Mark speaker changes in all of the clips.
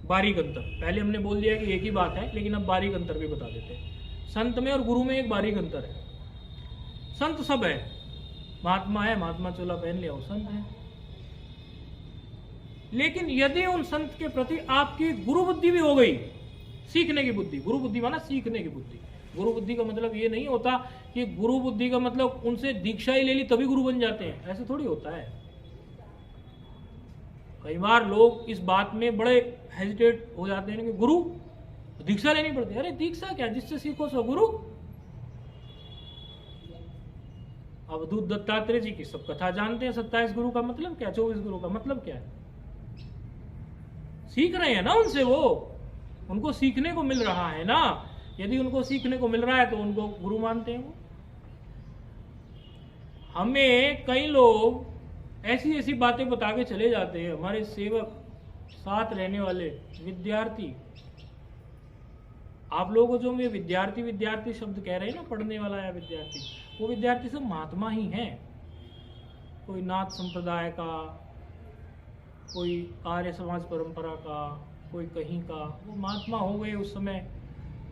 Speaker 1: बारीक अंतर। पहले हमने बोल दिया कि एक ही बात है, लेकिन अब बारीक अंतर भी बता देते हैं। संत में और गुरु में एक बारीक अंतर है। संत सब है, महात्मा है, महात्मा चोला पहन लिया वो संत है। लेकिन यदि उन संत के प्रति आपकी गुरु बुद्धि भी हो गई, सीखने की बुद्धि, गुरु बुद्धि माना सीखने की बुद्धि। गुरु बुद्धि का मतलब ये नहीं होता कि गुरु बुद्धि का मतलब उनसे दीक्षा ही ले ली तभी गुरु बन जाते हैं, ऐसे थोड़ी होता है। कई बार लोग इस बात में बड़े हेजिटेट हो जाते हैं कि गुरु दीक्षा लेनी पड़ती है। अरे दीक्षा क्या, जिससे सीखो सो गुरु। अवधूत दत्तात्रेय जी की सब कथा जानते हैं। 27 गुरु का मतलब क्या, 24 गुरु का मतलब क्या है? सीख रहे हैं ना उनसे, वो उनको सीखने को मिल रहा है ना। यदि उनको सीखने को मिल रहा है तो उनको गुरु मानते हैं वो। हमें कई लोग ऐसी ऐसी बातें बता के चले जाते हैं, हमारे सेवक, साथ रहने वाले विद्यार्थी। आप लोगों को जो ये विद्यार्थी विद्यार्थी शब्द कह रहे हैं ना, पढ़ने वाला या विद्यार्थी, वो विद्यार्थी सब महात्मा ही हैं। कोई नाथ संप्रदाय का, कोई आर्य समाज परंपरा का, कोई कहीं का, वो महात्मा हो गए। उस समय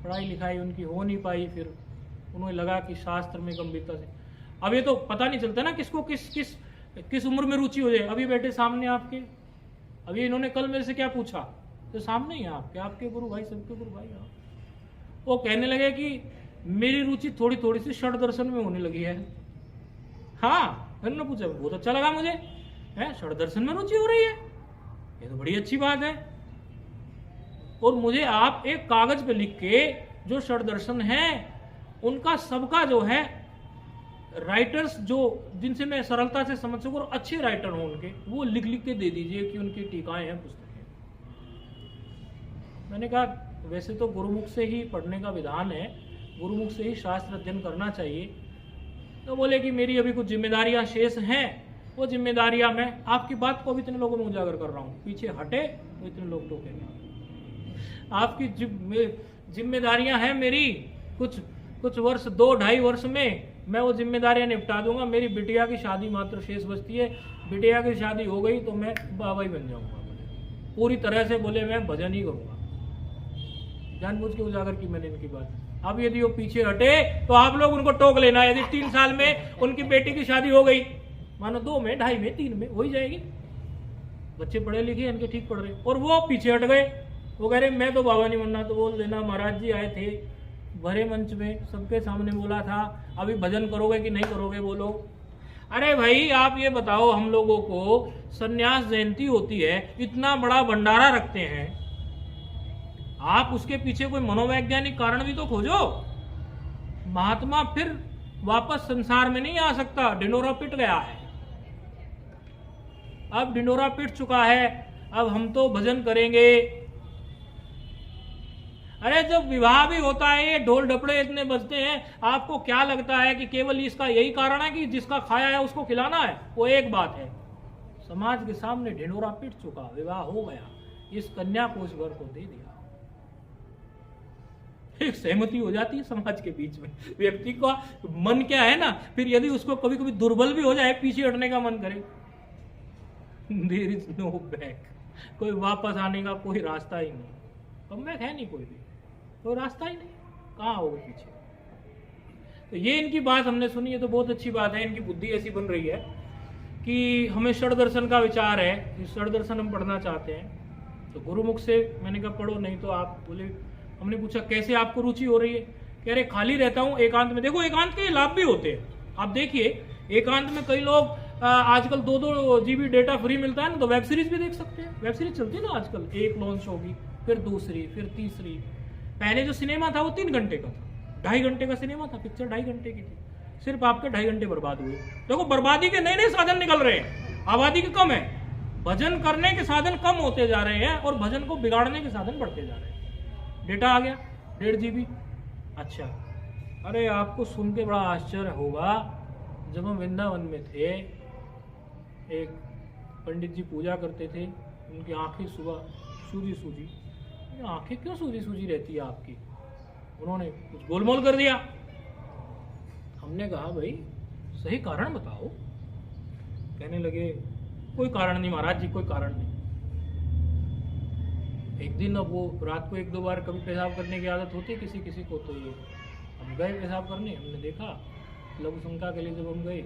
Speaker 1: पढ़ाई लिखाई उनकी हो नहीं पाई, फिर उन्हें लगा कि शास्त्र में गंभीरता से। अब ये तो पता नहीं चलता ना किसको किस किस किस उम्र में रुचि हो जाए। अभी बैठे सामने आपके, अभी इन्होंने कल मेरे से क्या पूछा, तो सामने ही आपके आपके गुरु भाई, सबके गुरु भाई आप। वो कहने लगे कि मेरी रुचि थोड़ी थोड़ी सी षड दर्शन में होने लगी है। हाँ, मैंने पूछा, बहुत अच्छा लगा मुझे, है षड दर्शन में रुचि हो रही है, ये तो बड़ी अच्छी बात है। और मुझे आप एक कागज पे लिख के जो षड दर्शन है उनका सबका जो है राइटर्स, जो जिनसे मैं सरलता से समझ सकूं और अच्छे राइटर हों उनके, वो लिख लिख के दे दीजिए कि उनकी टीकाएं हैं, पुस्तकें। मैंने कहा वैसे तो गुरुमुख से ही पढ़ने का विधान है, गुरुमुख से ही शास्त्र अध्ययन करना चाहिए। तो बोले कि मेरी अभी कुछ जिम्मेदारियां शेष हैं, वो जिम्मेदारियां मैं आपकी बात को अभी इतने लोगों में उजागर कर रहा हूँ, पीछे हटे तो इतने लोग टोकेंगे। आपकी जिम्मेदारियां हैं मेरी, कुछ वर्ष, 2-2.5 वर्ष में मैं वो जिम्मेदारियां निपटा दूंगा। मेरी बिटिया की शादी मात्र शेष बचती है, बिटिया की शादी हो गई तो मैं बाबा ही बन जाऊंगा। बोले पूरी तरह से, बोले मैं भजन ही करूंगा। जानबूझ के उजागर की मैंने इनकी बात। अब यदि वो पीछे हटे तो आप लोग उनको टोक लेना। यदि 3 साल में उनकी बेटी की शादी हो गई, मानो 2 में, 2.5 में, 3 में हो ही जाएगी, बच्चे पढ़े लिखे इनके ठीक पढ़ रहे, और वो पीछे हट गए, वो कह रहे मैं तो बाबा नहीं बनना। तो बोल देना महाराज जी आए थे भरे मंच में, सबके सामने बोला था, अभी भजन करोगे कि नहीं करोगे बोलो। अरे भाई आप ये बताओ, हम लोगों को सन्यास जयंती होती है, इतना बड़ा भंडारा रखते हैं, आप उसके पीछे कोई मनोवैज्ञानिक कारण भी तो खोजो। महात्मा फिर वापस संसार में नहीं आ सकता, ढिंडोरा पिट गया है। अब ढिंडोरा पिट चुका है, अब हम तो भजन करेंगे। अरे जब विवाह भी होता है, ये ढोल ढपड़े इतने बजते हैं, आपको क्या लगता है कि केवल इसका यही कारण है कि जिसका खाया है उसको खिलाना है? वो एक बात है। समाज के सामने ढिंडोरा पिट चुका, विवाह हो गया, इस कन्या को इस वर को दे दिया, एक सहमति हो जाती है समाज के बीच में। व्यक्ति का मन क्या है ना, फिर यदि उसको कभी कभी दुर्बल भी हो जाए, पीछे हटने का मन करे, देयर इज नो बैक, कोई वापस आने का कोई रास्ता ही नहीं, कम बैक है नहीं, कोई रास्ता ही नहीं, कहाँ आओगे पीछे। तो ये इनकी बात हमने सुनी है, तो बहुत अच्छी बात है। इनकी बुद्धि ऐसी बन रही है कि हमें षड दर्शन का विचार है, षड दर्शन हम पढ़ना चाहते हैं। तो गुरुमुख से मैंने कहा पढ़ो, नहीं तो आप बोले, हमने पूछा कैसे आपको रुचि हो रही है, कह रहे खाली रहता हूँ एकांत में। देखो एकांत के लाभ भी होते हैं, आप देखिए एकांत में कई लोग आजकल 2-2 GB डेटा फ्री मिलता है ना, तो वेब सीरीज भी देख सकते हैं। वेब सीरीज चलती है ना आजकल, एक लॉन्च होगी, फिर दूसरी, फिर तीसरी। पहले जो सिनेमा था वो 3 घंटे का था, 2.5 घंटे का सिनेमा था, पिक्चर 2.5 घंटे की थी, सिर्फ आपके 2.5 घंटे बर्बाद हुए। देखो बर्बादी के नए नए साधन निकल रहे हैं, आबादी के कम है, भजन करने के साधन कम होते जा रहे हैं और भजन को बिगाड़ने के साधन बढ़ते जा रहे हैं। डेटा आ गया 1.5 GB। अच्छा, अरे आपको सुन के बड़ा आश्चर्य होगा, जब हम वृंदावन में थे, एक पंडित जी पूजा करते थे, उनकी आंखें सुबह सूजी सूजी, आंखें क्यों सूजी सूजी रहती है आपकी? उन्होंने कुछ गोलमोल कर दिया। हमने कहा भाई सही कारण बताओ। कहने लगे कोई कारण नहीं महाराज जी, कोई कारण नहीं। एक दिन अब वो रात को 1-2 बार कभी पेशाब करने की आदत होती है किसी किसी को, तो ये हम गए पेशाब करने, हमने देखा लघु शंका के लिए जब हम गए,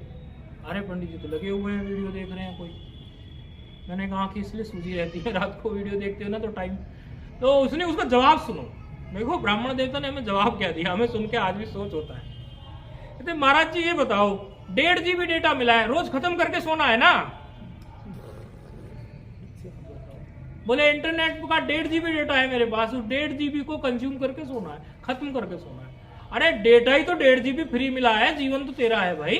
Speaker 1: अरे पंडित जी तो लगे हुए हैं वीडियो देख रहे हैं कोई। मैंने कहा कि इसलिए सूझी रहती है रात को वीडियो देखते हो ना तो टाइम। तो उसने उसका जवाब सुनो, देखो ब्राह्मण देवता ने हमें जवाब क्या दिया, हमें सुन के आज भी सोच होता है। कहते महाराज जी ये बताओ 1.5 GB डेटा मिला है, रोज खत्म करके सोना है ना। बोले इंटरनेट का 1.5 GB डेटा है मेरे पास, उस 1.5 GB को कंज्यूम करके सोना है, खत्म करके सोना है। अरे डेटा ही तो 1.5 GB फ्री मिला है, जीवन तो तेरा है भाई,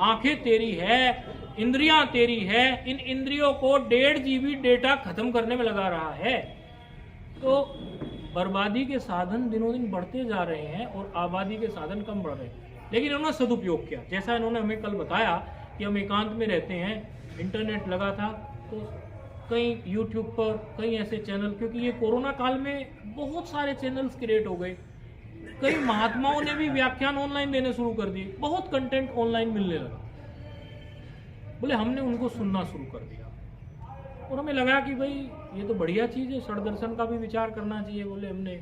Speaker 1: आंखें तेरी है, इंद्रियां तेरी है, इन इंद्रियों को 1.5 GB डेटा खत्म करने में लगा रहा है। तो बर्बादी के साधन दिनों दिन बढ़ते जा रहे हैं और आबादी के साधन कम बढ़ रहे हैं, लेकिन उन्होंने सदुपयोग किया। जैसा इन्होंने हमें कल बताया कि हम एकांत में रहते हैं, इंटरनेट लगा था तो कई यूट्यूब पर कई ऐसे चैनल, क्योंकि ये कोरोना काल में बहुत सारे चैनल्स क्रिएट हो गए, कई महात्माओं ने भी व्याख्यान ऑनलाइन देने शुरू कर दिए, बहुत कंटेंट ऑनलाइन मिलने लगा। बोले हमने उनको सुनना शुरू कर दिया और हमें लगा कि भाई ये तो बढ़िया चीज़ है, षड दर्शन का भी विचार करना चाहिए। बोले हमने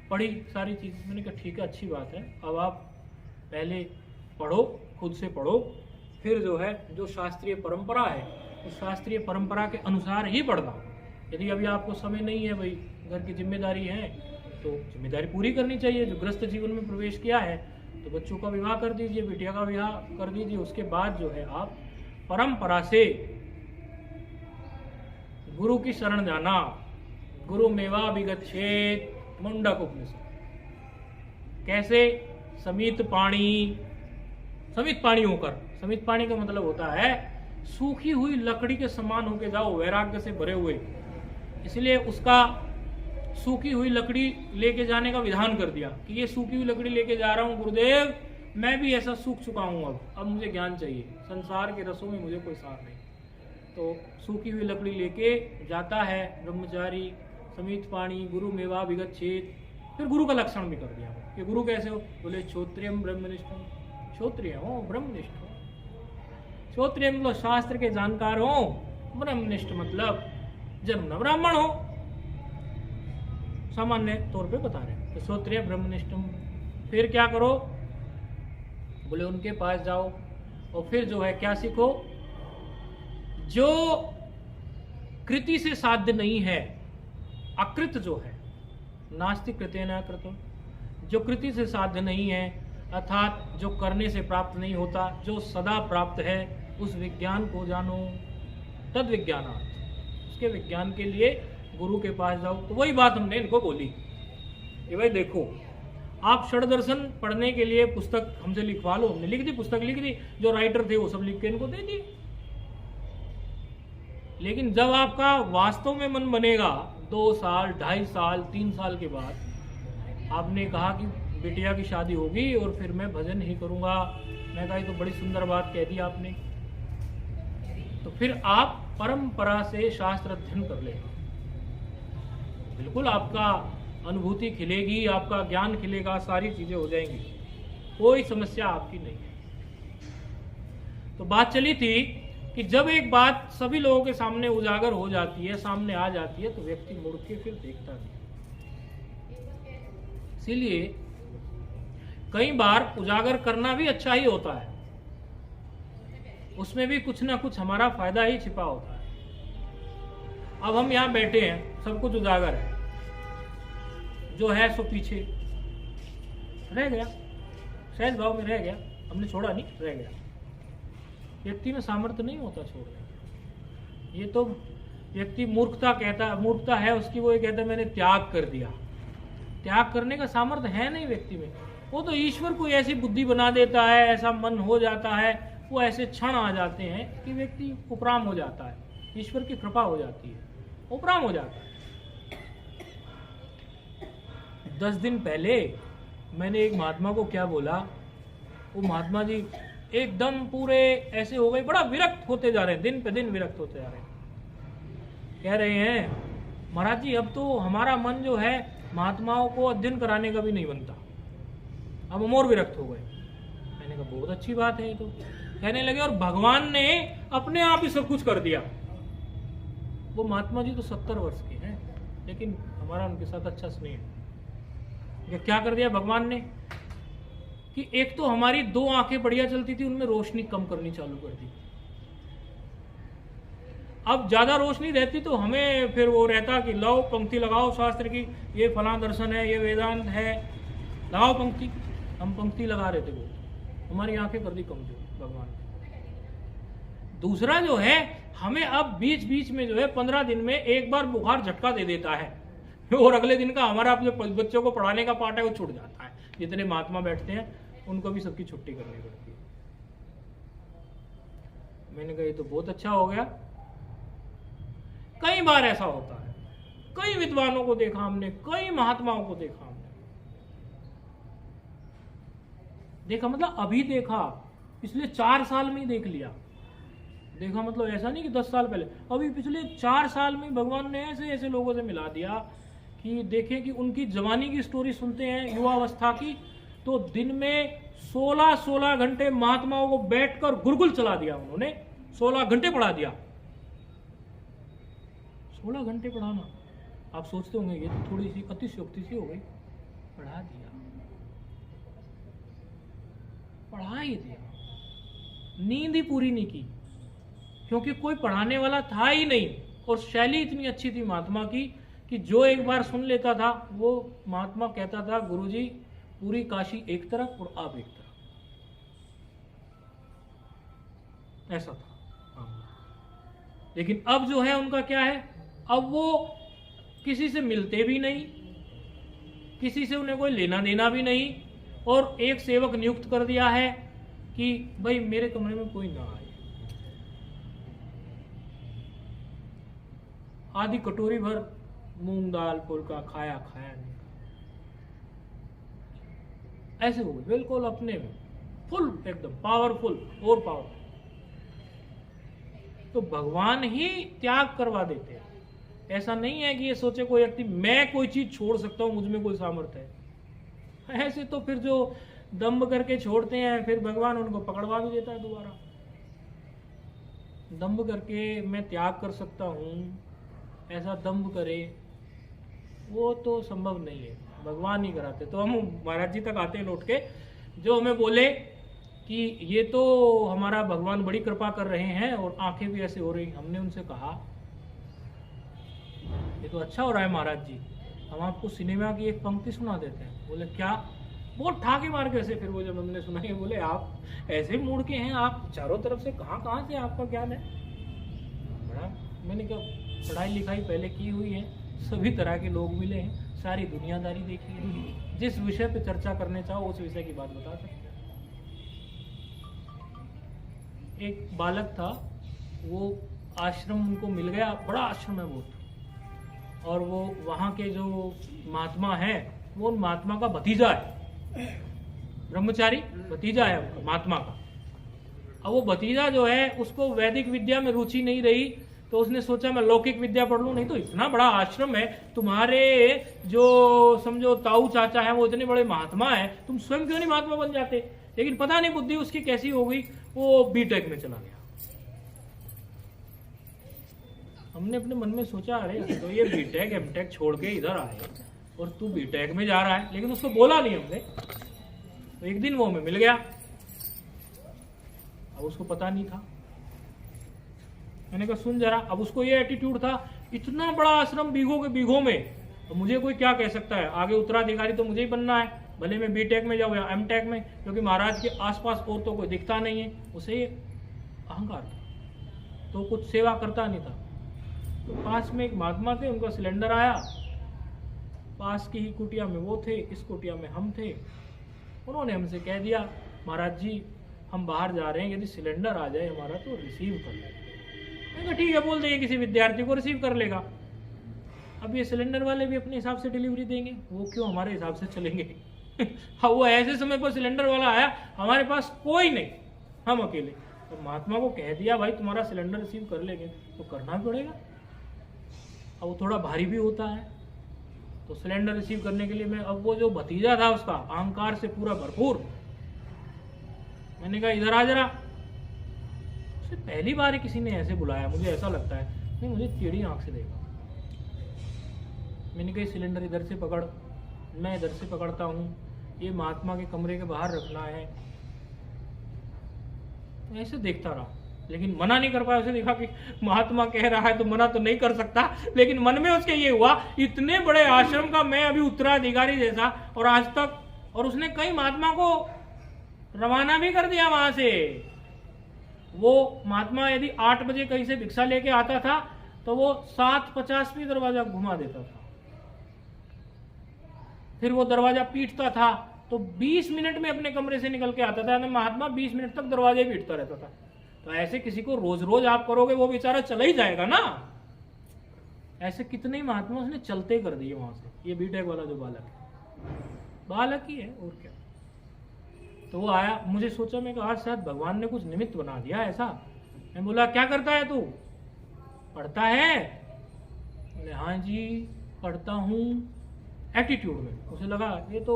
Speaker 1: पढ़ी सारी चीज़, मैंने कहा ठीक है अच्छी बात है, अब आप पहले पढ़ो, खुद से पढ़ो, फिर जो है जो शास्त्रीय परंपरा है उस शास्त्रीय परंपरा के अनुसार ही पढ़ना। यदि अभी आपको समय नहीं है, भाई घर की जिम्मेदारी है तो जिम्मेदारी पूरी करनी चाहिए। जो गृहस्थ जीवन में प्रवेश किया है तो बच्चों का विवाह कर दीजिए, बिटिया का विवाह कर दीजिए, उसके बाद जो है आप परंपरा से गुरु की शरण जाना। गुरु मेवा विगच्छेत, मुंडक उपनिषद। कैसे? समित पाणी, समित पाणी होकर, समित पाणी का मतलब होता है सूखी हुई लकड़ी के समान होके जाओ, वैराग्य से भरे हुए। इसलिए उसका सूखी हुई लकड़ी लेके जाने का विधान कर दिया कि ये सूखी हुई लकड़ी लेके जा रहा हूं गुरुदेव, मैं भी ऐसा सूख चुका हूं, अब मुझे ज्ञान चाहिए, संसार के रसों में मुझे कोई सार नहीं। तो सूखी हुई लकड़ी लेके जाता है ब्रह्मचारी, समित पाणी, गुरु मेवा विगच्छेत। फिर गुरु का लक्षण भी कर दिया कि गुरु कैसे हो? बोले क्षोत्रियम ब्रह्मनिष्ठम, क्षोत्रिय हो, ब्रह्मनिष्ठ हो। क्षोत्रिय मतलब शास्त्र के जानकार हो, ब्रह्मनिष्ठ मतलब जन्म ब्राह्मण हो, सामान्य तौर पे बता रहे हैं। तो क्षोत्रिय ब्रह्मनिष्ठम। फिर क्या करो? बोले उनके पास जाओ और फिर जो है क्या सीखो? जो कृति से साध्य नहीं है, अकृत जो है, नास्ति कृतेन कृतम, जो कृति से साध्य नहीं है अर्थात जो करने से प्राप्त नहीं होता, जो सदा प्राप्त है, उस विज्ञान को जानो। तद विज्ञानार्थ, उसके विज्ञान के लिए गुरु के पास जाओ। तो वही बात हमने इनको बोली कि भाई देखो, आप षड दर्शन पढ़ने के लिए पुस्तक हमसे लिखवा लो। हमने लिख दी, पुस्तक लिख दी, जो राइटर थे वो सब लिख के इनको दे दी। लेकिन जब आपका वास्तव में मन बनेगा 2 साल, 2.5 साल, 3 साल के बाद, आपने कहा कि बिटिया की शादी होगी और फिर मैं भजन ही करूंगा, मैं कहा ये तो बड़ी सुंदर बात कह दी आपने, तो फिर आप परंपरा से शास्त्र अध्ययन कर लेगा। बिल्कुल आपका अनुभूति खिलेगी, आपका ज्ञान खिलेगा, सारी चीजें हो जाएंगी, कोई समस्या आपकी नहीं है। तो बात चली थी कि जब एक बात सभी लोगों के सामने उजागर हो जाती है, सामने आ जाती है, तो व्यक्ति मुड़ के फिर देखता नहीं। इसीलिए कई बार उजागर करना भी अच्छा ही होता है, उसमें भी कुछ ना कुछ हमारा फायदा ही छिपा होता है। अब हम यहाँ बैठे हैं, सब कुछ उजागर है, जो है सो पीछे रह गया, सहज भाव में रह गया, हमने छोड़ा नहीं, रह गया। व्यक्ति में सामर्थ्य नहीं होता छोड़ने। ये तो व्यक्ति मूर्खता है उसकी, वो ये कहता है मैंने त्याग कर दिया। त्याग करने का सामर्थ्य है नहीं व्यक्ति में। वो तो ईश्वर को ऐसी बुद्धि बना देता है, ऐसा मन हो जाता है, वो ऐसे क्षण आ जाते हैं कि व्यक्ति उपराम हो जाता है, ईश्वर की कृपा हो जाती है, उपराम हो जाता है। 10 दिन पहले मैंने एक महात्मा को क्या बोला, वो महात्मा जी एकदम पूरे ऐसे हो गए, बड़ा विरक्त होते जा रहे हैं, दिन पे दिन विरक्त होते जा रहे हैं। कह रहे हैं महाराज जी अब तो हमारा मन जो है महात्माओं को अध्ययन कराने का भी नहीं बनता, अब हम और विरक्त हो गए। मैंने कहा बहुत अच्छी बात है ये तो। कहने लगे और भगवान ने अपने आप ही सब कुछ कर दिया। वो महात्मा जी तो 70 वर्ष के हैं, लेकिन हमारा उनके साथ अच्छा स्नेह है। क्या कर दिया भगवान ने कि एक तो हमारी 2 आंखें बढ़िया चलती थी, उनमें रोशनी कम करनी चालू कर दी। अब ज्यादा रोशनी रहती तो हमें फिर वो रहता कि लाओ पंक्ति लगाओ शास्त्र की, ये फलां दर्शन है, ये वेदांत है, लगाओ पंक्ति। हम पंक्ति लगा रहे थे, वो हमारी आंखें कर दी कमजोर भगवान ने। दूसरा जो है, हमें अब बीच बीच में जो है 15 दिन में एक बार बुखार झटका दे देता है, और अगले दिन का हमारा अपने बच्चों को पढ़ाने का पाठ है वो छूट जाता है। जितने महात्मा बैठते हैं उनको भी सबकी छुट्टी करनी पड़ती है। मैंने कहा ये तो बहुत अच्छा हो गया। कई बार ऐसा होता है, कई विद्वानों को देखा हमने, कई महात्माओं को देखा हमने। देखा मतलब अभी देखा, पिछले 4 साल में ही देख लिया। देखा मतलब ऐसा नहीं कि 10 साल पहले, अभी पिछले 4 साल में भगवान ने ऐसे ऐसे लोगों से मिला दिया कि देखें कि उनकी जवानी की स्टोरी सुनते हैं, युवावस्था की, तो दिन में 16 घंटे महात्माओं को बैठकर गुरुकुल चला दिया उन्होंने। 16 घंटे पढ़ा दिया। 16 घंटे पढ़ाना, आप सोचते होंगे ये तो थोड़ी सी अतिशयोक्ति सी हो गई। पढ़ा दिया, पढ़ा ही दिया, नींद ही पूरी नहीं की, क्योंकि कोई पढ़ाने वाला था ही नहीं। और शैली इतनी अच्छी थी महात्मा की कि जो एक बार सुन लेता था वो महात्मा कहता था, गुरुजी पूरी काशी एक तरफ और आप एक तरफ, ऐसा था। लेकिन अब जो है उनका क्या है, अब वो किसी से मिलते भी नहीं, किसी से उन्हें कोई लेना देना भी नहीं, और एक सेवक नियुक्त कर दिया है कि भाई मेरे कमरे में कोई ना आए। आधी कटोरी भर मूंग दाल फुल्का खाया नहीं, ऐसे हो गए बिल्कुल अपने में, फुल एकदम पावरफुल और पावरफुल। तो भगवान ही त्याग करवा देते हैं। ऐसा नहीं है कि ये सोचे कोई व्यक्ति मैं कोई चीज छोड़ सकता हूं, मुझमें कोई सामर्थ्य है। ऐसे तो फिर जो दम्भ करके छोड़ते हैं, फिर भगवान उनको पकड़वा भी देता है दोबारा। दम्भ करके मैं त्याग कर सकता हूं, ऐसा दम्भ करे वो तो संभव नहीं है, भगवान ही कराते। तो हम महाराज जी तक आते हैं लौट के, जो हमें बोले कि ये तो हमारा भगवान बड़ी कृपा कर रहे हैं और आंखें भी ऐसे हो रही। हमने उनसे कहा ये तो अच्छा हो रहा है महाराज जी, हम आपको सिनेमा की एक पंक्ति सुना देते हैं। बोले क्या? बहुत ठाके मार के ऐसे। फिर वो जब हमने सुनाई, बोले आप ऐसे मूड के हैं, आप चारों तरफ से कहाँ से आपका ज्ञान है बड़ा। मैंने कहा पढ़ाई लिखाई पहले की हुई है, सभी तरह के लोग मिले हैं, सारी दुनियादारी देखी है, जिस विषय पे चर्चा करने चाहो उस विषय की बात बता सकते। एक बालक था, वो आश्रम उनको मिल गया, बड़ा आश्रम है बहुत, और वो वहाँ के जो महात्मा है वो उन महात्मा का भतीजा है, ब्रह्मचारी भतीजा है उनका महात्मा का। अब वो भतीजा जो है उसको वैदिक विद्या में रुचि नहीं रही, तो उसने सोचा मैं लौकिक विद्या पढ़ लूं। नहीं तो इतना बड़ा आश्रम है, तुम्हारे जो समझो ताऊ चाचा है वो इतने बड़े महात्मा है, तुम स्वयं क्यों नहीं महात्मा बन जाते। लेकिन पता नहीं बुद्धि उसकी कैसी हो गई, वो बीटेक में चला गया। हमने अपने मन में सोचा अरे तो ये बीटेक एमटेक छोड़ के इधर आए और तू बीटेक में जा रहा है, लेकिन उसको बोला नहीं हमने। तो एक दिन वो हमें मिल गया, अब उसको पता नहीं था। मैंने कहा सुन जरा। अब उसको ये एटीट्यूड था, इतना बड़ा आश्रम बीघों के बीघों में, तो मुझे कोई क्या कह सकता है, आगे उत्तराधिकारी तो मुझे ही बनना है, भले मैं बीटेक में जाऊँ या एमटेक में, क्योंकि महाराज के आसपास और तो कोई दिखता नहीं है। उसे अहंकार था, तो कुछ सेवा करता नहीं था। तो पास में एक महात्मा थे, उनका सिलेंडर आया, पास की ही कुटिया में वो थे, इस कुटिया में हम थे। उन्होंने हमसे कह दिया महाराज जी हम बाहर जा रहे हैं, यदि सिलेंडर आ जाए हमारा तो रिसीव कर लें। मैंने कहा ठीक है, बोल देंगे किसी विद्यार्थी को रिसीव कर लेगा। अब ये सिलेंडर वाले भी अपने हिसाब से डिलीवरी देंगे, वो क्यों हमारे हिसाब से चलेंगे। हाँ, वो ऐसे समय पर सिलेंडर वाला आया, हमारे पास कोई नहीं, हम अकेले। तो महात्मा को कह दिया भाई तुम्हारा सिलेंडर रिसीव कर लेंगे, तो करना भी पड़ेगा। अब वो थोड़ा भारी भी होता है, तो सिलेंडर रिसीव करने के लिए मैं, अब वो जो भतीजा था उसका अहंकार से पूरा भरपूर, मैंने कहा इधर आ जरा। उसे पहली बार किसी ने ऐसे बुलाया, मुझे ऐसा लगता है। ये मुझे टेढ़ी आंख से देखा। मैंने कहा सिलेंडर इधर से पकड़, मैं इधर से पकड़ता हूँ, ये महात्मा के कमरे के बाहर रखना है। ऐसे देखता रहा, लेकिन मना नहीं कर पाया। उसे देखा कि महात्मा कह रहा है तो मना तो नहीं कर सकता, लेकिन मन में उसके ये हुआ इतने बड़े आश्रम का मैं अभी उत्तराधिकारी जैसा, और आज तक, और उसने कई महात्मा को रवाना भी कर दिया वहां से। वो महात्मा यदि 8 बजे कहीं से भिक्षा लेके आता था तो वो 7:50 में दरवाजा घुमा देता था, फिर वो दरवाजा पीटता था तो 20 मिनट में अपने कमरे से निकल के आता था। महात्मा 20 मिनट तक दरवाजे पीटता रहता था। तो ऐसे किसी को रोज रोज आप करोगे वो बेचारा चला ही जाएगा ना। ऐसे कितने महात्मा उसने चलते कर दिए वहां से। ये बीटेक वाला जो बालक है, बालक ही है और क्या। तो वो आया, मुझे सोचा मैं आज शायद भगवान ने कुछ निमित्त बना दिया ऐसा। मैं बोला क्या करता है तू, पढ़ता है? बोले हाँ जी पढ़ता हूँ, एटीट्यूड में। उसे लगा ये तो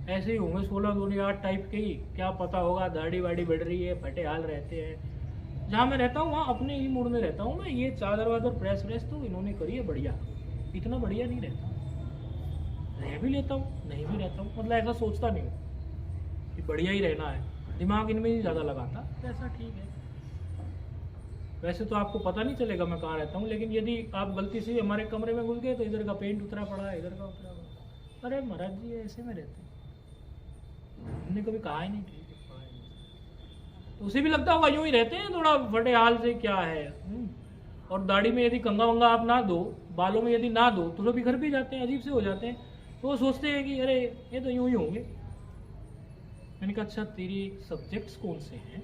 Speaker 1: ऐसे ही होंगे 16-2 टाइप के ही, क्या पता होगा, दाढ़ी वाड़ी बढ़ रही है, फटे हाल रहते हैं। जहाँ मैं रहता हूँ वहाँ अपने ही मूड में रहता हूँ मैं। ये चादर वादर प्रेस व्रेस तो इन्होंने करी है बढ़िया, इतना बढ़िया नहीं रहता, रह भी लेता हूँ नहीं भी रहता हूँ, मतलब ऐसा सोचता नहीं हूँ कि बढ़िया ही रहना है, दिमाग इनमें ही ज़्यादा लगाता। ऐसा ठीक है। वैसे तो आपको पता नहीं चलेगा मैं कहाँ रहता हूँ, लेकिन यदि आप गलती से हमारे कमरे में घुस गए तो इधर का पेंट उतरा पड़ा है, इधर का उतरा पड़ा। अरे महाराज जी ऐसे में रहते हैं, हमने कभी कहा ही नहीं। ठीक है, तो उसे भी लगता होगा यूं ही रहते हैं थोड़ा फटे हाल से, क्या है। और दाढ़ी में यदि कंगा वंगा आप ना दो, बालों में यदि ना दो तो बिखर भी जाते हैं, अजीब से हो जाते हैं। तो वो सोचते हैं कि अरे ये तो यूं ही होंगे। मैंने कहा अच्छा तेरी सब्जेक्ट्स कौन से हैं?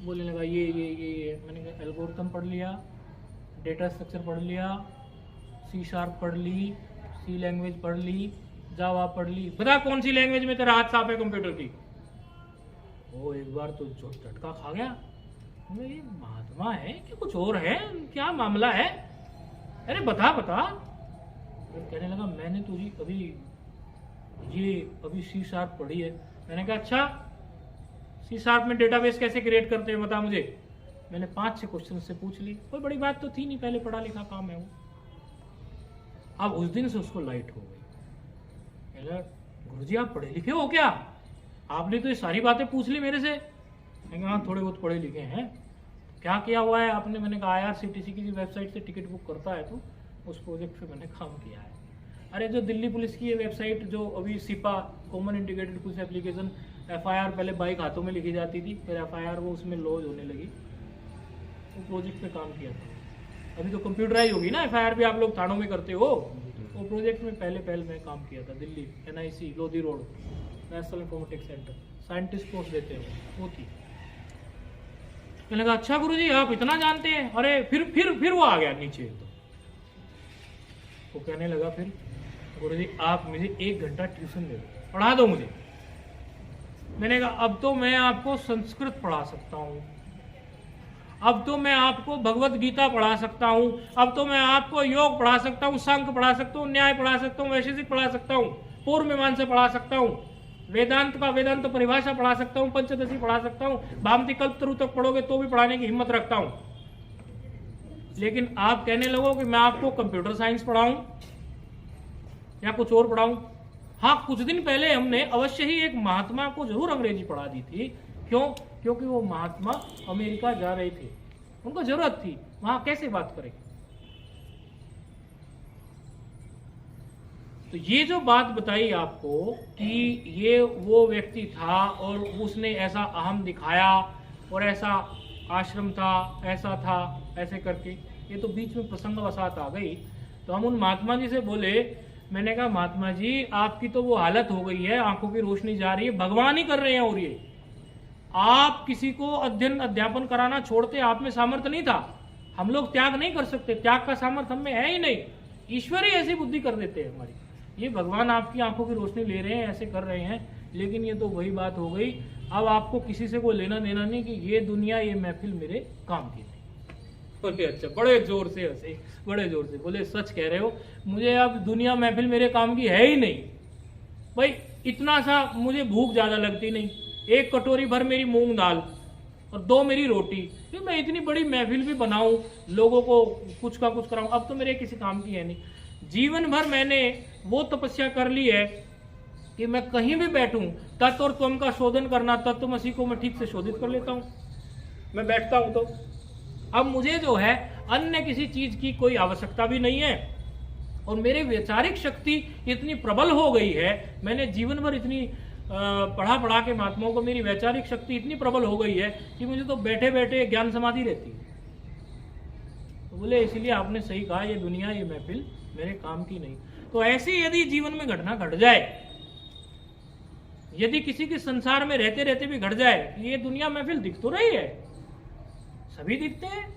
Speaker 1: बोलने लगा ये। मैंने कहा एल्गोरिथम पढ़ लिया, डेटा स्ट्रक्चर पढ़ लिया, C# पढ़ ली, C लैंग्वेज पढ़ ली, जावा पढ़ ली। बता कौन सी लैंग्वेज में तेरा हाथ साफ है कंप्यूटर की? वो एक बार तो जो झटका खा गया, ये महात्मा है कि कुछ और है, क्या मामला है? अरे बता। तो कहने लगा मैंने तुझी अभी C# पढ़ी है। मैंने कहा अच्छा C# में डेटाबेस कैसे क्रिएट करते हैं बता मुझे। मैंने 5-6 क्वेश्चन से पूछ ली, कोई बड़ी बात तो थी नहीं, पहले पढ़ा लिखा काम है वो। अब उस दिन से उसको लाइट हो गई। गुरुजी आप पढ़े लिखे हो क्या? आपने तो ये सारी बातें पूछ ली मेरे से। मैंने कहा थोड़े बहुत पढ़े लिखे हैं। क्या किया हुआ है आपने? मैंने कहा IRCTC की वेबसाइट से टिकट बुक करता है तो उस प्रोजेक्ट पे मैंने काम किया है। अरे जो दिल्ली पुलिस की ये वेबसाइट जो अभी CIPA common integrated police application, FIR पहले बाइक हाथों में लिखी जाती थी, फिर FIR वो उसमें लॉज होने लगी, वो प्रोजेक्ट पे काम किया था। अभी तो कंप्यूटराइज होगी ना FIR भी, आप लोग थानों में करते हो। वो प्रोजेक्ट में पहले मैं काम किया था Delhi NIC Lodhi road national informatics centre, scientist post देते हैं वो थी। मैंने कहा अच्छा गुरुजी आप इतना जानते हैं? अरे फिर वो आ गया नीचे। तो कहने लगा फिर गुरुजी आप मुझे 1 घंटा ट्यूशन दे दो, पढ़ा दो मुझे। मैंने कहा अब तो मैं आपको संस्कृत पढ़ा सकता हूँ, अब तो मैं आपको भगवत गीता पढ़ा सकता हूँ, अब तो मैं आपको योग पढ़ा सकता हूँ, सांख्य पढ़ा सकता हूँ, न्याय पढ़ा सकता हूँ, वैशेषिक पढ़ा सकता हूँ, पूर्व मीमांसा पढ़ा सकता हूँ, वेदांत का वेदांत परिभाषा पढ़ा सकता हूँ, पंचदशी पढ़ा सकता हूँ, भामती कल्पतरु तक पढ़ोगे तो भी पढ़ाने की हिम्मत रखता हूँ। लेकिन आप कहने लगो कि मैं आपको कंप्यूटर साइंस पढ़ाऊं या कुछ और पढ़ाऊं। हाँ कुछ दिन पहले हमने अवश्य ही एक महात्मा को जरूर अंग्रेजी पढ़ा दी थी। क्यों? क्योंकि वो महात्मा अमेरिका जा रहे थे, उनको जरूरत थी, वहां कैसे बात करें। तो ये जो बात बताई आपको कि ये वो व्यक्ति था और उसने ऐसा अहम दिखाया और ऐसा आश्रम था, ऐसा था, ऐसे करके, ये तो बीच में प्रसंगवशात आ गई। तो हम उन महात्मा जी से बोले, मैंने कहा महात्मा जी आपकी तो वो हालत हो गई है, आंखों की रोशनी जा रही है, भगवान ही कर रहे हैं। और ये आप किसी को अध्ययन अध्यापन कराना छोड़ते, आप में सामर्थ्य नहीं था। हम लोग त्याग नहीं कर सकते, त्याग का सामर्थ्य हम में है ही नहीं, ईश्वर ही ऐसी बुद्धि कर देते हैं हमारी। ये भगवान आपकी आंखों की रोशनी ले रहे हैं, ऐसे कर रहे हैं। लेकिन ये तो वही बात हो गई, अब आपको किसी से कोई लेना देना नहीं कि ये दुनिया ये महफिल मेरे काम की नहीं। बोले अच्छा, बड़े जोर से हंसे, बड़े जोर से बोले सच कह रहे हो, मुझे अब दुनिया महफिल मेरे काम की है ही नहीं भाई। इतना सा मुझे भूख ज्यादा लगती नहीं, 1 कटोरी भर मेरी मूंग दाल और 2 मेरी रोटी, फिर मैं इतनी बड़ी महफिल भी बनाऊं, लोगों को कुछ का कुछ कराऊं, अब तो मेरे किसी काम की है नहीं। जीवन भर मैंने वो तपस्या कर ली है कि मैं कहीं भी बैठूं, तत्व और त्वम का शोधन करना, तत्वमसी को मैं ठीक से शोधित कर लेता हूं, मैं बैठता हूं तो। अब मुझे जो है अन्य किसी चीज की कोई आवश्यकता भी नहीं है, और मेरी वैचारिक शक्ति इतनी प्रबल हो गई है, मैंने जीवन भर इतनी पढ़ा के महात्माओं को, मेरी वैचारिक शक्ति इतनी प्रबल हो गई है कि मुझे तो बैठे बैठे ज्ञान समाधि रहती है। तो बोले इसलिए आपने सही कहा, ये दुनिया, ये महफिल मेरे काम की नहीं। तो ऐसी यदि जीवन में घटना घट जाए, यदि किसी के संसार में रहते रहते भी घट जाए, ये दुनिया महफिल दिख तो रही है, सभी दिखते हैं,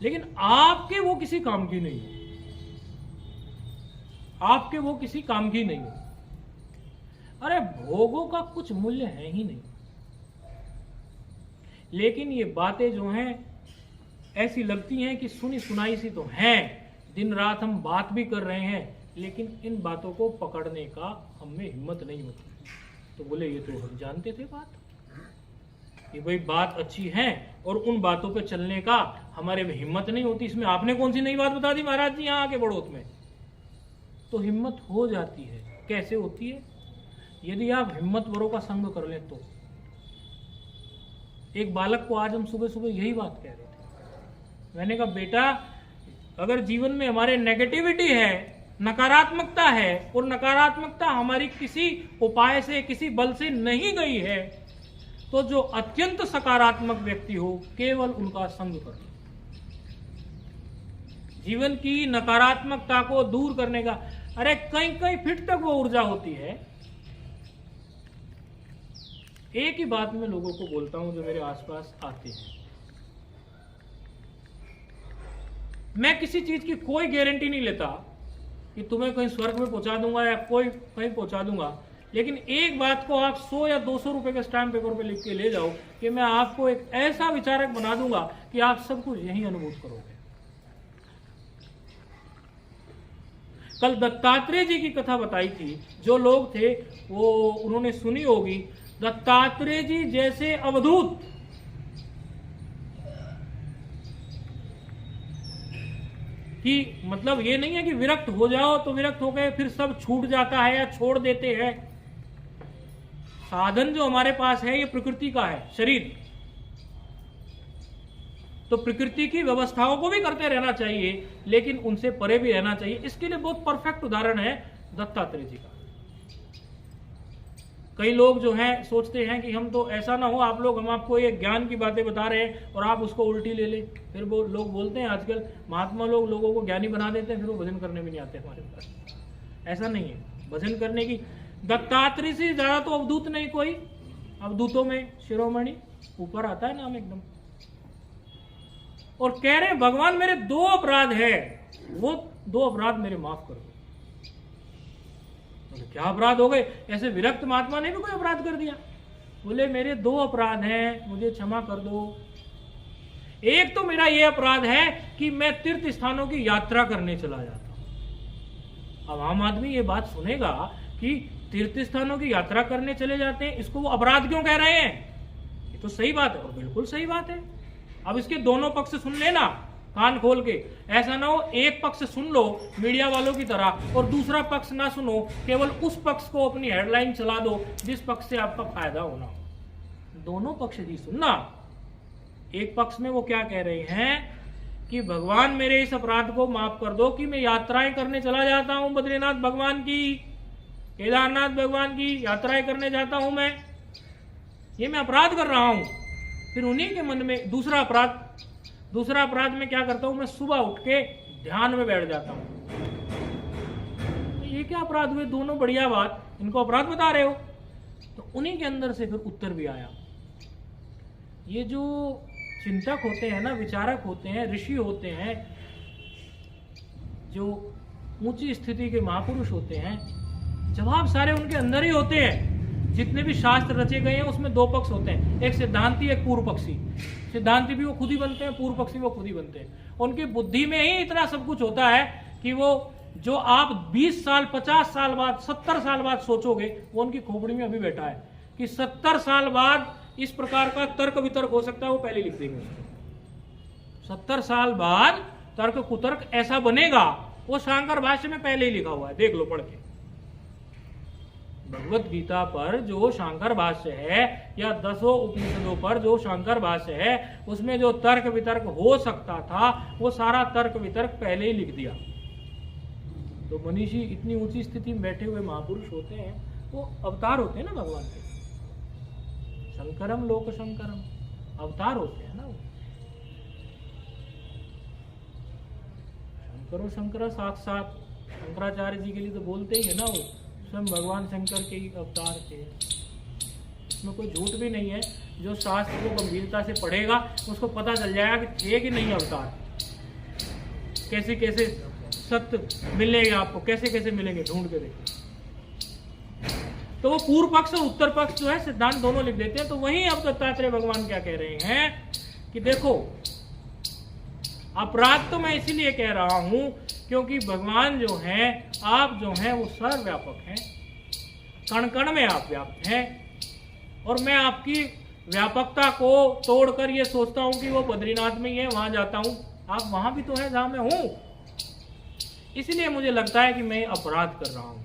Speaker 1: लेकिन आपके वो किसी काम की नहीं है, आपके वो किसी काम की नहीं है। अरे भोगों का कुछ मूल्य है ही नहीं। लेकिन ये बातें जो हैं ऐसी लगती हैं कि सुनी सुनाई सी तो हैं, दिन रात हम बात भी कर रहे हैं, लेकिन इन बातों को पकड़ने का हमें हिम्मत नहीं होती। तो बोले ये तो हम जानते थे बात कि भाई बात अच्छी है, और उन बातों पे चलने का हमारे में हिम्मत नहीं होती। इसमें आपने कौन सी नई बात बता दी महाराज जी यहाँ आके बड़ौत में? तो हिम्मत हो जाती है। कैसे होती है? यदि आप हिम्मतवरों का संग कर लें तो। एक बालक को आज हम सुबह सुबह यही बात कह रहे थे, मैंने कहा बेटा अगर जीवन में हमारे नेगेटिविटी है, नकारात्मकता है, और नकारात्मकता हमारी किसी उपाय से, किसी बल से नहीं गई है, तो जो अत्यंत सकारात्मक व्यक्ति हो केवल उनका संग करो। जीवन की नकारात्मकता को दूर करने का, अरे कई कई फीट तक वो ऊर्जा होती है। एक ही बात मैं लोगों को बोलता हूं जो मेरे आसपास आते हैं, मैं किसी चीज की कोई गारंटी नहीं लेता कि तुम्हें कहीं स्वर्ग में पहुंचा दूंगा या कोई कहीं पहुंचा दूंगा, लेकिन एक बात को आप 100 या 200 रुपए के स्टैम्प पेपर पे लिख के ले जाओ कि मैं आपको एक ऐसा विचारक बना दूंगा कि आप सब कुछ यही अनुभूत करोगे। कल दत्तात्रेय जी की कथा बताई थी, जो लोग थे वो उन्होंने सुनी होगी। दत्तात्रेय जी जैसे अवधूत, कि मतलब ये नहीं है कि विरक्त हो जाओ तो विरक्त हो गए फिर सब छूट जाता है या छोड़ देते हैं। साधन जो हमारे पास है ये प्रकृति का है, शरीर, तो प्रकृति की व्यवस्थाओं को भी करते रहना चाहिए, लेकिन उनसे परे भी रहना चाहिए। इसके लिए बहुत परफेक्ट उदाहरण है दत्तात्रेय जी का। कई लोग जो हैं सोचते हैं कि हम तो ऐसा ना हो आप लोग, हम आपको ये ज्ञान की बातें बता रहे हैं और आप उसको उल्टी ले ले। फिर वो लोग बोलते हैं आजकल महात्मा लोग लोगों को ज्ञानी बना देते हैं, फिर वो भजन करने भी नहीं आते हमारे पास। ऐसा नहीं है, भजन करने की दत्तात्रेय से ज्यादा तो अवधूत नहीं कोई। अवधूतों में शिरोमणि ऊपर आता है नाम एकदम, और कह रहे हैं भगवान मेरे 2 अपराध है, वो 2 अपराध मेरे माफ कर दो। क्या अपराध हो गए? ऐसे विरक्त महात्मा ने भी कोई अपराध कर दिया? बोले मेरे 2 अपराध हैं, मुझे क्षमा कर दो। एक तो मेरा ये अपराध है कि मैं तीर्थ स्थानों की यात्रा करने चला जाता हूं। अब आम आदमी ये बात सुनेगा कि तीर्थ स्थानों की यात्रा करने चले जाते हैं, इसको वो अपराध क्यों कह रहे हैं? ये तो सही बात है, और बिल्कुल सही बात है। अब इसके दोनों पक्ष सुन लेना कान खोल के, ऐसा ना हो एक पक्ष सुन लो मीडिया वालों की तरह और दूसरा पक्ष ना सुनो, केवल उस पक्ष को अपनी हेडलाइन चला दो जिस पक्ष से आपका फायदा होना हो। दोनों पक्ष ही सुनना। एक पक्ष में वो क्या कह रहे हैं कि भगवान मेरे इस अपराध को माफ कर दो कि मैं यात्राएं करने चला जाता हूं, बद्रीनाथ भगवान की, केदारनाथ भगवान की यात्राएं करने जाता हूं, मैं ये मैं अपराध कर रहा हूं। फिर उन्हीं के मन में दूसरा अपराध में क्या करता हूं, मैं सुबह उठ के ध्यान में बैठ जाता हूं। तो ये क्या अपराध हुए? दोनों बढ़िया बात, इनको अपराध बता रहे हो। तो उन्हीं के अंदर से फिर उत्तर भी आया। ये जो चिंतक होते हैं ना, विचारक होते हैं, ऋषि होते हैं, जो ऊंची स्थिति के महापुरुष होते हैं, जवाब सारे उनके अंदर ही होते हैं। जितने भी शास्त्र रचे गए हैं उसमें 2 पक्ष होते हैं, एक सिद्धांती, एक पूर्व पक्षी। सिद्धांती भी वो खुद ही बनते हैं, पूर्व पक्षी वो खुद ही बनते हैं। उनकी बुद्धि में ही इतना सब कुछ होता है कि वो जो आप 20 साल 50 साल बाद 70 साल बाद सोचोगे, वो उनकी खोपड़ी में अभी बैठा है कि 70 साल बाद इस प्रकार का तर्क वितर्क हो सकता है, वो पहले लिख देंगे। 70 साल बाद तर्क कुतर्क ऐसा बनेगा, वो शांकर भाष्य में पहले ही लिखा हुआ है, देख लो पढ़ के। भगवत गीता पर जो शांकर भाष्य है या 10 उपनिषदों पर जो शांकर भाष्य है, उसमें जो तर्क वितर्क हो सकता था, वो सारा तर्क वितर्क पहले ही लिख दिया। तो मनीषी इतनी ऊंची स्थिति में बैठे हुए महापुरुष होते हैं, वो अवतार होते हैं ना भगवान के। शंकरम लोक शंकरम, अवतार होते हैं ना वो। शंकरो शंकर साक्षात, शंकराचार्य जी के लिए तो बोलते ही है ना, वो स्वयं भगवान शंकर के ही अवतार थे। इसमें कोई झूठ भी नहीं है। जो शास्त्र को गंभीरता से पढ़ेगा उसको पता चल जाएगा कि थे कि नहीं अवतार, कैसे कैसे सत्य मिलेंगे आपको, कैसे कैसे मिलेंगे, ढूंढ के देखिए। तो वो पूर्व पक्ष और उत्तर पक्ष जो है सिद्धांत दोनों लिख देते हैं। तो वहीं अब दत्तात्रेय भगवान क्या कह रहे हैं कि देखो, अपराध तो मैं इसीलिए कह रहा हूं क्योंकि भगवान जो हैं, आप जो हैं वो सर्वव्यापक हैं, कण कण में आप व्याप्त हैं, और मैं आपकी व्यापकता को तोड़कर ये सोचता हूं कि वो बद्रीनाथ में ही है, वहां जाता हूं। आप वहां भी तो है जहां मैं हूं। इसलिए मुझे लगता है कि मैं अपराध कर रहा हूं।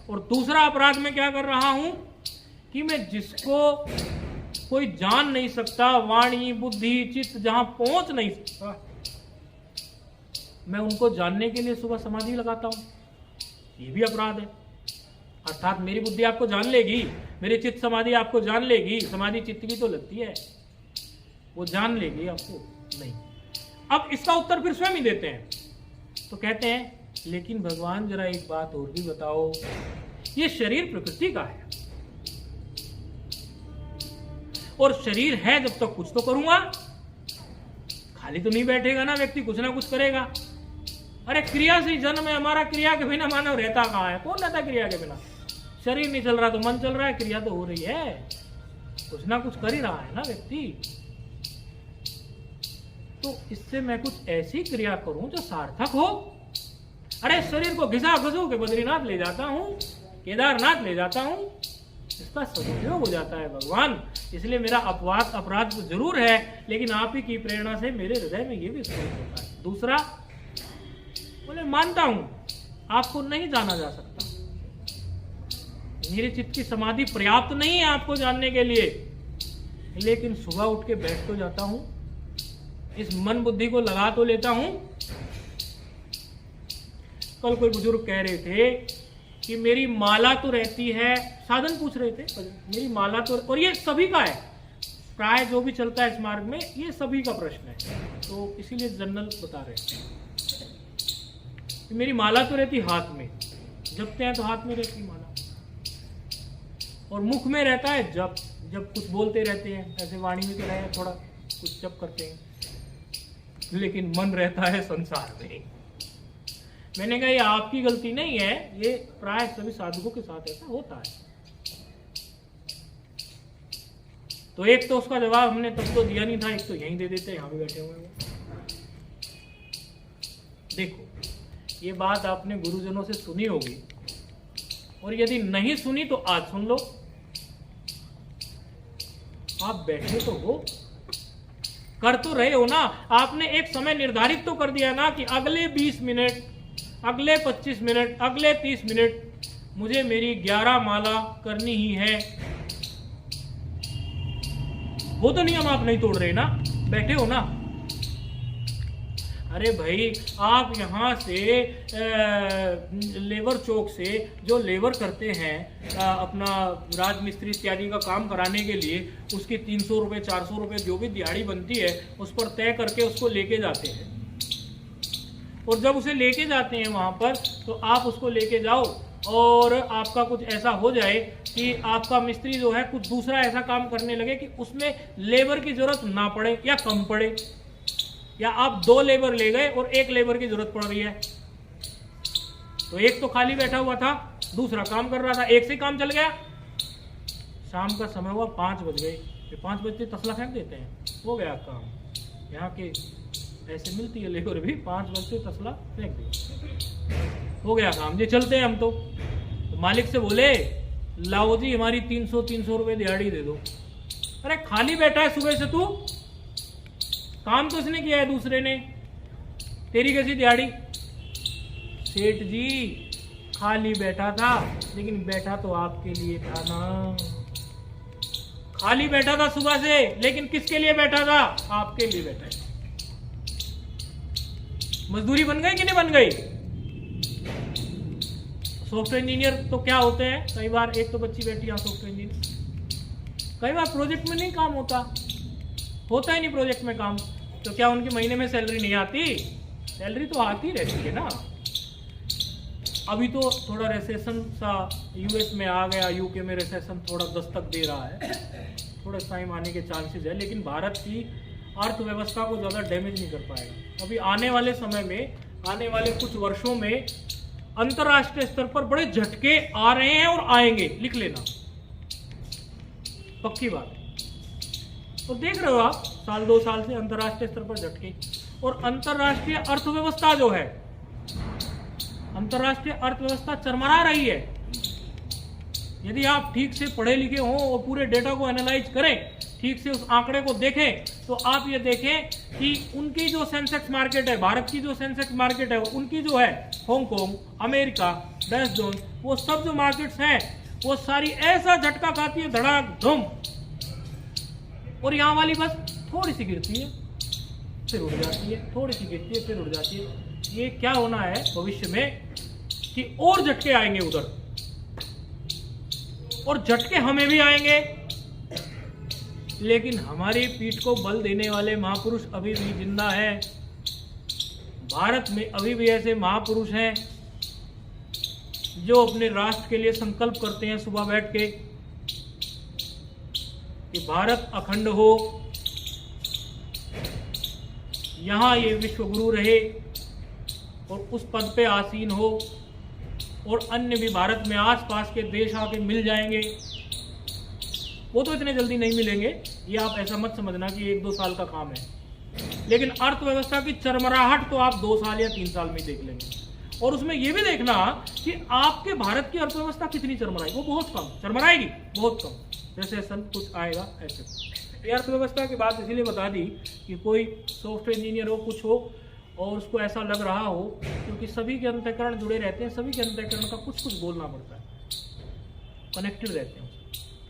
Speaker 1: और दूसरा अपराध मैं क्या कर रहा हूं कि मैं जिसको कोई जान नहीं सकता, वाणी बुद्धि चित्त जहां पहुंच नहीं सकता, मैं उनको जानने के लिए सुबह समाधि लगाता हूं। ये भी अपराध है। अर्थात मेरी बुद्धि आपको जान लेगी, मेरी चित्त समाधि आपको जान लेगी। समाधि चित्त की तो लगती है, वो जान लेगी आपको नहीं। अब इसका उत्तर फिर स्वयं ही देते हैं। तो कहते हैं लेकिन भगवान जरा एक बात और भी बताओ, ये शरीर प्रकृति का है, और शरीर है जब तक कुछ तो करूंगा, खाली तो नहीं बैठेगा ना व्यक्ति, कुछ ना कुछ करेगा। अरे क्रिया से जन्म है हमारा, क्रिया के बिना मानव रहता कहां है? कौन रहता क्रिया के बिना? शरीर नहीं चल रहा तो मन चल रहा है, क्रिया तो हो रही है, कुछ ना कुछ कर ही रहा है ना व्यक्ति। तो इससे मैं कुछ ऐसी क्रिया करूं जो सार्थक हो। अरे शरीर को घिसा घसू के बद्रीनाथ ले जाता हूं, केदारनाथ ले जाता हूं, इसका सदुपयोग हो जाता है भगवान। इसलिए मेरा अपराध तो जरूर है, लेकिन आप ही की प्रेरणा से मेरे हृदय में ये भी स्फुरित होता है। दूसरा बोले मानता हूं आपको नहीं जाना जा सकता, मेरे चित्त की समाधि पर्याप्त नहीं है आपको जानने के लिए, लेकिन सुबह उठ के बैठ तो जाता हूं, इस मन बुद्धि को लगा तो लेता हूं। कल कोई बुजुर्ग कह रहे थे कि मेरी माला तो रहती है, साधन पूछ रहे थे, मेरी माला तो, और ये सभी का है, प्राय जो भी चलता है इस मार्ग में ये सभी का प्रश्न है, तो इसीलिए जनरल बता रहे हैं। मेरी माला तो रहती हाथ में, जपते हैं तो हाथ में रहती माला, और मुख में रहता है जब जब कुछ बोलते रहते हैं, ऐसे वाणी में तो रहे थोड़ा कुछ जप करते हैं, लेकिन मन रहता है संसार में। मैंने कहा ये आपकी गलती नहीं है, ये प्राय सभी साधकों के साथ ऐसा होता है। तो एक तो उसका जवाब हमने तब तो दिया नहीं था, एक तो यहीं दे देते, यहां भी बैठे हुए हैं। देखो ये बात आपने गुरुजनों से सुनी होगी, और यदि नहीं सुनी तो आज सुन लो। आप बैठे तो हो, कर तो रहे हो ना, आपने एक समय निर्धारित तो कर दिया ना कि अगले 20 मिनट, अगले 25 मिनट, अगले 30 मिनट मुझे मेरी 11 माला करनी ही है। वो तो नियम आप नहीं तोड़ रहे ना, बैठे हो ना। अरे भाई आप यहाँ से लेबर चौक से जो लेबर करते हैं अपना राजमिस्त्री इत्यादि का काम कराने के लिए, उसकी 300 रुपये 400 रुपये जो भी दिहाड़ी बनती है उस पर तय करके उसको लेके जाते हैं, और जब उसे लेके जाते हैं वहाँ पर, तो आप उसको लेके जाओ और आपका कुछ ऐसा हो जाए कि आपका मिस्त्री जो है कुछ दूसरा ऐसा काम करने लगे कि उसमें लेबर की जरूरत ना पड़े या कम पड़े, या आप 2 लेबर ले गए और 1 लेबर की जरूरत पड़ रही है, तो एक तो खाली बैठा हुआ था, दूसरा काम कर रहा था, एक से काम चल गया। शाम का समय हुआ, 5 बज गए, 5 बजते तसला फेंक देते हैं, हो गया काम। यहाँ के ऐसे मिलती है लेबर भी, 5 बजते तसला फेंक दे, हो गया काम जी, चलते हैं हम। तो मालिक से बोले लाओ जी हमारी 300 रुपये दिहाड़ी दे दो। अरे खाली बैठा है सुबह से तू, काम तो इसने किया है दूसरे ने, तेरी कैसी दिहाड़ी? सेठ जी खाली बैठा था, लेकिन बैठा तो आपके लिए था ना। खाली बैठा था सुबह से, लेकिन किसके लिए बैठा था? आपके लिए बैठा है। मजदूरी बन गई कि नहीं बन गई? सॉफ्टवेयर इंजीनियर तो क्या होते हैं, कई बार एक तो बच्ची बैठी है सॉफ्टवेयर इंजीनियर, कई बार प्रोजेक्ट में नहीं काम होता ही नहीं प्रोजेक्ट में काम, तो क्या उनके महीने में सैलरी नहीं आती? सैलरी तो आती रहती है ना। अभी तो थोड़ा रिसेशन सा यूएस में आ गया, यूके में रिसेशन थोड़ा दस्तक दे रहा है, थोड़ा टाइम आने के चांसेस है, लेकिन भारत की अर्थव्यवस्था को ज़्यादा डैमेज नहीं कर पाएगा। अभी आने वाले समय में, आने वाले कुछ वर्षों में अंतर्राष्ट्रीय स्तर पर बड़े झटके आ रहे हैं और आएंगे, लिख लेना, पक्की बात है। तो देख रहे हो आप, साल 2 साल से अंतर्राष्ट्रीय स्तर पर झटके, और अंतर्राष्ट्रीय अर्थव्यवस्था जो है, अंतर्राष्ट्रीय अर्थव्यवस्था चरमरा रही है। यदि आप ठीक से पढ़े लिखे हों और पूरे डेटा को एनालाइज करें, ठीक से उस आंकड़े को देखें, तो आप ये देखें कि उनकी जो सेंसेक्स मार्केट है, भारत की जो सेंसेक्स मार्केट है, उनकी जो है हांगकांग, अमेरिका, डच जोन, वो सब जो मार्केट्स हैं वो सारी ऐसा झटका खाती है, धड़ाक धूम, और यहाँ वाली बस थोड़ी सी गिरती है फिर उड़ जाती है, थोड़ी सी गिरती है फिर उड़ जाती है। ये क्या होना है भविष्य में कि और झटके आएंगे उधर, और झटके हमें भी आएंगे, लेकिन हमारी पीठ को बल देने वाले महापुरुष अभी भी जिंदा हैं। भारत में अभी भी ऐसे महापुरुष हैं जो अपने राष्ट्र के लिए संकल्प करते हैं सुबह बैठ के कि भारत अखंड हो, यहाँ ये विश्व गुरु रहे और उस पद पे आसीन हो, और अन्य भी भारत में आसपास के देश आके मिल जाएंगे। वो तो इतने जल्दी नहीं मिलेंगे, ये आप ऐसा मत समझना कि 1-2 साल का काम है, लेकिन अर्थव्यवस्था की चरमराहट तो आप 2 साल या 3 साल में देख लेंगे। और उसमें ये भी देखना कि आपके भारत की अर्थव्यवस्था कितनी चरमराएगी, वो बहुत कम चरमराएगी, बहुत कम, रिसेशन कुछ आएगा ऐसे। अर्थव्यवस्था की बात इसीलिए बता दी कि कोई सॉफ्टवेयर इंजीनियर हो, कुछ हो, और उसको ऐसा लग रहा हो, क्योंकि सभी के अंतःकरण जुड़े रहते हैं, सभी के अंतःकरण का कुछ कुछ बोलना पड़ता है, कनेक्टेड रहते हैं।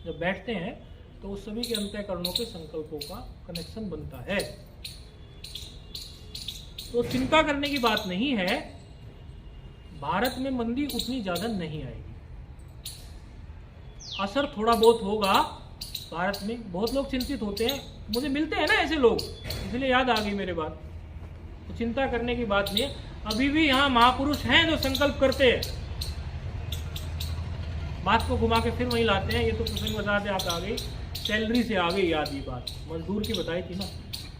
Speaker 1: जब बैठते हैं तो उस सभी के अंतःकरणों के संकल्पों का कनेक्शन बनता है। तो चिंता करने की बात नहीं है, भारत में मंदी उतनी ज्यादा नहीं आएगी, असर थोड़ा बहुत होगा। भारत में बहुत लोग चिंतित होते हैं, मुझे मिलते हैं ना ऐसे लोग, इसलिए याद आ गई मेरे बात। तो चिंता करने की बात नहीं है, अभी भी यहाँ महापुरुष हैं जो संकल्प करते हैं। बात को घुमा के फिर वहीं लाते हैं, ये तो प्रसंग बताते आप आ गई, सैलरी से आ गई याद, ये बात मजदूर की बताई थी ना।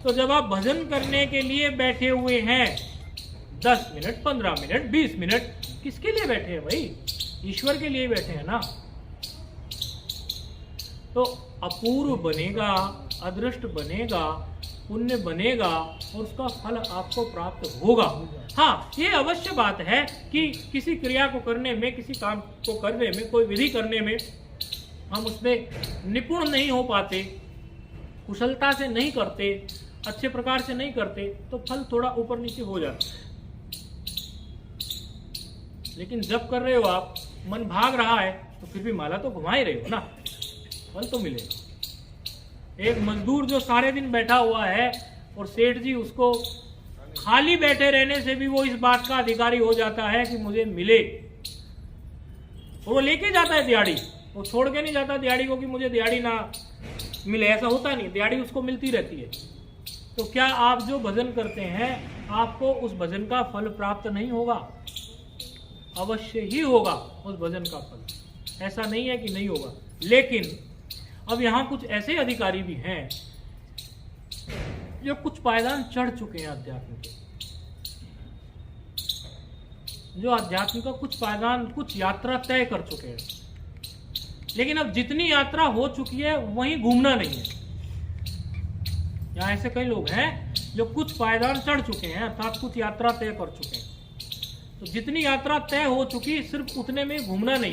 Speaker 1: तो जब आप भजन करने के लिए बैठे हुए हैं 10 मिनट, 15 मिनट, 20 मिनट, किसके लिए बैठे हैं भाई? ईश्वर के लिए बैठे हैं ना। तो अपूर्व बनेगा, अदृष्ट बनेगा, पुण्य बनेगा, और उसका फल आपको प्राप्त होगा। हाँ, ये अवश्य बात है कि किसी क्रिया को करने में, किसी काम को करने में, कोई विधि करने में हम उसमें निपुण नहीं हो पाते, कुशलता से नहीं करते, अच्छे प्रकार से नहीं करते, तो फल थोड़ा ऊपर नीचे हो जाता है। लेकिन जब कर रहे हो आप, मन भाग रहा है, तो फिर भी माला तो घुमा ही रहे हो ना, फल तो मिलेगा। एक मजदूर जो सारे दिन बैठा हुआ है और सेठ जी उसको खाली बैठे रहने से भी वो इस बात का अधिकारी हो जाता है कि मुझे मिले, और वो लेके जाता है दिहाड़ी, वो छोड़ के नहीं जाता दिहाड़ी को कि मुझे दिहाड़ी ना मिले, ऐसा होता नहीं, दिहाड़ी उसको मिलती रहती है। तो क्या आप जो भजन करते हैं, आपको उस भजन का फल प्राप्त नहीं होगा? अवश्य ही होगा उस भजन का फल, ऐसा नहीं है कि नहीं होगा। लेकिन अब यहाँ कुछ ऐसे अधिकारी भी हैं जो कुछ पायदान चढ़ चुके हैं अध्यात्म के, जो अध्यात्म का कुछ पायदान, कुछ यात्रा तय कर चुके हैं, लेकिन अब जितनी यात्रा हो चुकी है वहीं घूमना नहीं है। यहाँ ऐसे कई लोग हैं जो कुछ पायदान चढ़ चुके हैं, अर्थात कुछ यात्रा तय कर चुके हैं, तो जितनी यात्रा तय हो चुकी सिर्फ उतने में घूमना नहीं।